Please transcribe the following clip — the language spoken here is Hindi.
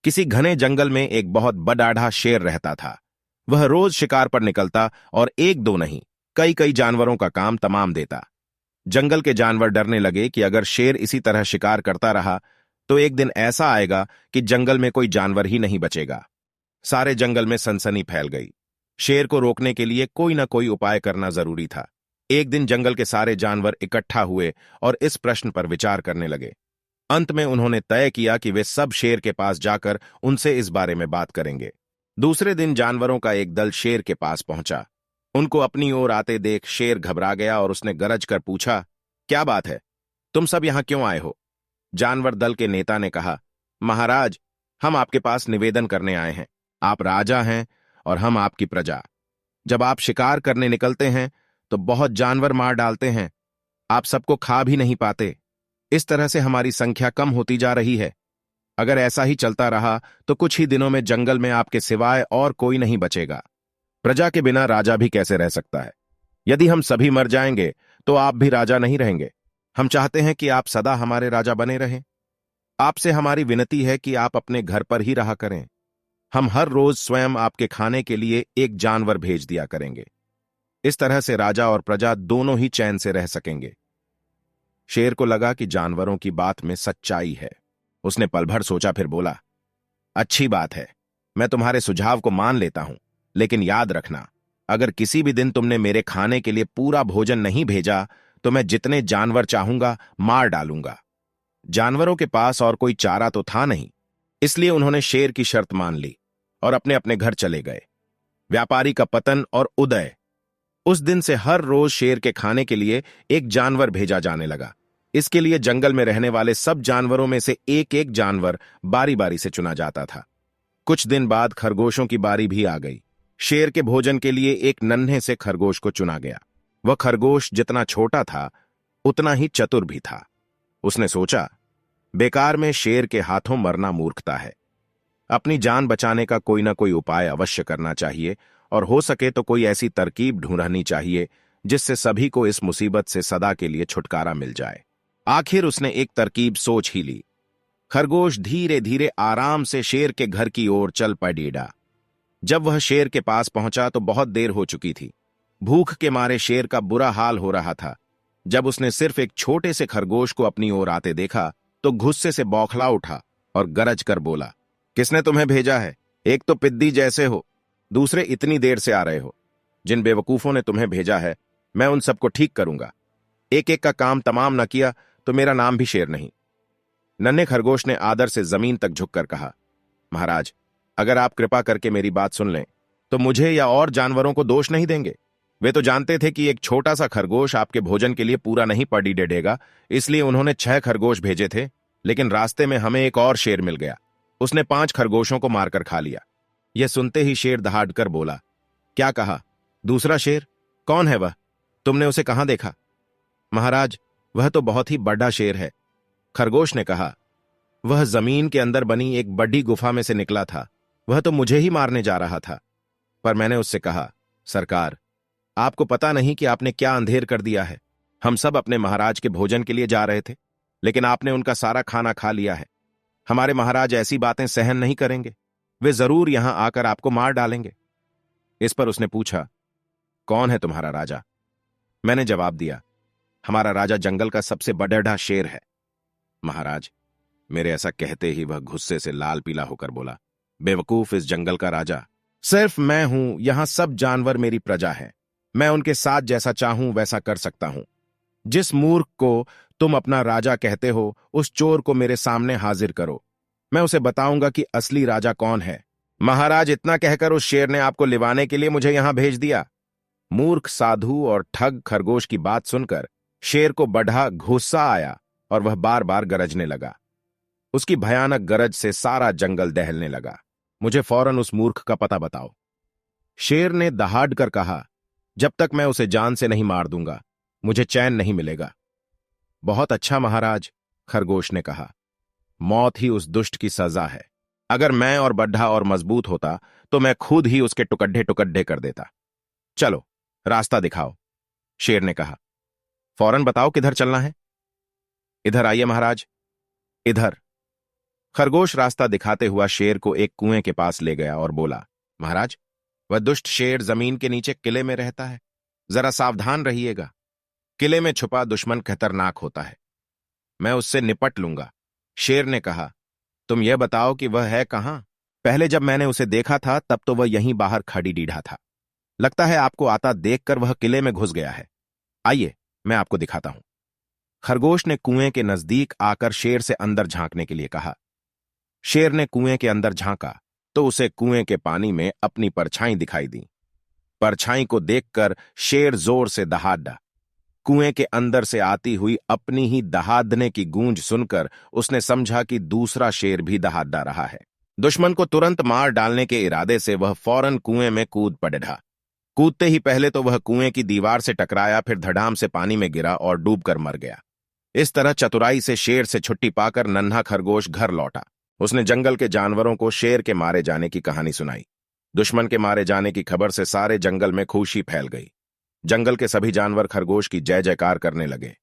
किसी घने जंगल में एक बहुत बडाढ़ा शेर रहता था। वह रोज शिकार पर निकलता और एक दो नहीं, कई कई जानवरों का काम तमाम देता। जंगल के जानवर डरने लगे कि अगर शेर इसी तरह शिकार करता रहा तो एक दिन ऐसा आएगा कि जंगल में कोई जानवर ही नहीं बचेगा। सारे जंगल में सनसनी फैल गई। शेर को रोकने के लिए कोई ना कोई उपाय करना जरूरी था। एक दिन जंगल के सारे जानवर इकट्ठा हुए और इस प्रश्न पर विचार करने लगे। अंत में उन्होंने तय किया कि वे सब शेर के पास जाकर उनसे इस बारे में बात करेंगे। दूसरे दिन जानवरों का एक दल शेर के पास पहुंचा। उनको अपनी ओर आते देख शेर घबरा गया और उसने गरज कर पूछा, क्या बात है? तुम सब यहां क्यों आए हो? जानवर दल के नेता ने कहा, महाराज, हम आपके पास निवेदन करने आए हैं। आप राजा हैं और हम आपकी प्रजा। जब आप शिकार करने निकलते हैं तो बहुत जानवर मार डालते हैं। आप सबको खा भी नहीं पाते। इस तरह से हमारी संख्या कम होती जा रही है। अगर ऐसा ही चलता रहा तो कुछ ही दिनों में जंगल में आपके सिवाय और कोई नहीं बचेगा। प्रजा के बिना राजा भी कैसे रह सकता है? यदि हम सभी मर जाएंगे तो आप भी राजा नहीं रहेंगे। हम चाहते हैं कि आप सदा हमारे राजा बने रहें। आपसे हमारी विनती है कि आप अपने घर पर ही रहा करें। हम हर रोज स्वयं आपके खाने के लिए एक जानवर भेज दिया करेंगे। इस तरह से राजा और प्रजा दोनों ही चैन से रह सकेंगे। शेर को लगा कि जानवरों की बात में सच्चाई है। उसने पल भर सोचा, फिर बोला, अच्छी बात है, मैं तुम्हारे सुझाव को मान लेता हूं, लेकिन याद रखना, अगर किसी भी दिन तुमने मेरे खाने के लिए पूरा भोजन नहीं भेजा तो मैं जितने जानवर चाहूंगा मार डालूंगा। जानवरों के पास और कोई चारा तो था नहीं, इसलिए उन्होंने शेर की शर्त मान ली और अपने अपने घर चले गए। व्यापारी का पतन और उदय। उस दिन से हर रोज शेर के खाने के लिए एक जानवर भेजा जाने लगा। इसके लिए जंगल में रहने वाले सब जानवरों में से एक एक जानवर बारी बारी से चुना जाता था। कुछ दिन बाद खरगोशों की बारी भी आ गई। शेर के भोजन के लिए एक नन्हे से खरगोश को चुना गया। वह खरगोश जितना छोटा था उतना ही चतुर भी था। उसने सोचा, बेकार में शेर के हाथों मरना मूर्खता है। अपनी जान बचाने का कोई ना कोई उपाय अवश्य करना चाहिए और हो सके तो कोई ऐसी तरकीब ढूंढनी चाहिए जिससे सभी को इस मुसीबत से सदा के लिए छुटकारा मिल जाए। आखिर उसने एक तरकीब सोच ही ली। खरगोश धीरे धीरे आराम से शेर के घर की ओर चल पड़ा। जब वह शेर के पास पहुंचा तो बहुत देर हो चुकी थी। भूख के मारे शेर का बुरा हाल हो रहा था। जब उसने सिर्फ एक छोटे से खरगोश को अपनी ओर आते देखा तो गुस्से से बौखला उठा और गरज कर बोला, किसने तुम्हें भेजा है? एक तो पिद्दी जैसे हो, दूसरे इतनी देर से आ रहे हो। जिन बेवकूफों ने तुम्हें भेजा है मैं उन सबको ठीक करूंगा। एक एक का काम तमाम न किया तो मेरा नाम भी शेर नहीं। नन्हे खरगोश ने आदर से जमीन तक झुककर कहा, महाराज, अगर आप कृपा करके मेरी बात सुन लें तो मुझे या और जानवरों को दोष नहीं देंगे। वे तो जानते थे कि एक छोटा सा खरगोश आपके भोजन के लिए पूरा नहीं पड़ी डेढ़ेगा, इसलिए उन्होंने 6 खरगोश भेजे थे। लेकिन रास्ते में हमें एक और शेर मिल गया। उसने 5 खरगोशों को मारकर खा लिया। यह सुनते ही शेर दहाड़कर बोला, क्या कहा? दूसरा शेर? कौन है वह? तुमने उसे कहां देखा? महाराज, वह तो बहुत ही बड़ा शेर है। खरगोश ने कहा, वह जमीन के अंदर बनी एक बड़ी गुफा में से निकला था। वह तो मुझे ही मारने जा रहा था। पर मैंने उससे कहा, सरकार, आपको पता नहीं कि आपने क्या अंधेर कर दिया है। हम सब अपने महाराज के भोजन के लिए जा रहे थे, लेकिन आपने उनका सारा खाना खा लिया है। हमारे महाराज ऐसी बातें सहन नहीं करेंगे। वे जरूर यहां आकर आपको मार डालेंगे। इस पर उसने पूछा, कौन है तुम्हारा राजा? मैंने जवाब दिया, हमारा राजा जंगल का सबसे बड़ा शेर है। महाराज, मेरे ऐसा कहते ही वह गुस्से से लाल पीला होकर बोला, बेवकूफ, इस जंगल का राजा सिर्फ मैं हूं। यहां सब जानवर मेरी प्रजा है। मैं उनके साथ जैसा चाहूं वैसा कर सकता हूं। जिस मूर्ख को तुम अपना राजा कहते हो उस चोर को मेरे सामने हाजिर करो। मैं उसे बताऊंगा कि असली राजा कौन है। महाराज, इतना कहकर उस शेर ने आपको लिवाने के लिए मुझे यहां भेज दिया। मूर्ख, साधु और ठग खरगोश की बात सुनकर शेर को बढ़ा गुस्सा आया और वह बार बार गरजने लगा। उसकी भयानक गरज से सारा जंगल दहलने लगा। मुझे फौरन उस मूर्ख का पता बताओ। शेर ने दहाड़ कर कहा, जब तक मैं उसे जान से नहीं मार दूंगा मुझे चैन नहीं मिलेगा। बहुत अच्छा महाराज, खरगोश ने कहा, मौत ही उस दुष्ट की सजा है। अगर मैं और बड्ढा और मजबूत होता तो मैं खुद ही उसके टुकड्ढे टुकड्ढे कर देता। चलो, रास्ता दिखाओ। शेर ने कहा, फौरन बताओ किधर चलना है। इधर आइए महाराज, इधर। खरगोश रास्ता दिखाते हुआ शेर को एक कुएं के पास ले गया और बोला, महाराज, वह दुष्ट शेर जमीन के नीचे किले में रहता है, जरा सावधान रहिएगा। किले में छुपा दुश्मन खतरनाक होता है, मैं उससे निपट लूंगा। शेर ने कहा, तुम यह बताओ कि वह है कहां? पहले जब मैंने उसे देखा था तब तो वह यहीं बाहर खड़ी डीढ़ा था। लगता है आपको आता देखकर वह किले में घुस गया है। आइए, मैं आपको दिखाता हूं। खरगोश ने कुएं के नजदीक आकर शेर से अंदर झांकने के लिए कहा। शेर ने कुएं के अंदर झांका तो उसे कुएं के पानी में अपनी परछाई दिखाई दी। परछाई को देखकर शेर जोर से दहाड़ा। कुएं के अंदर से आती हुई अपनी ही दहाड़ने की गूंज सुनकर उसने समझा कि दूसरा शेर भी दहाड़ा रहा है। दुश्मन को तुरंत मार डालने के इरादे से वह फौरन कुएं में कूद पड़ा। कूदते ही पहले तो वह कुएं की दीवार से टकराया, फिर धड़ाम से पानी में गिरा और डूबकर मर गया। इस तरह चतुराई से शेर से छुट्टी पाकर नन्हा खरगोश घर लौटा। उसने जंगल के जानवरों को शेर के मारे जाने की कहानी सुनाई। दुश्मन के मारे जाने की खबर से सारे जंगल में खुशी फैल गई। जंगल के सभी जानवर खरगोश की जय जयकार करने लगे।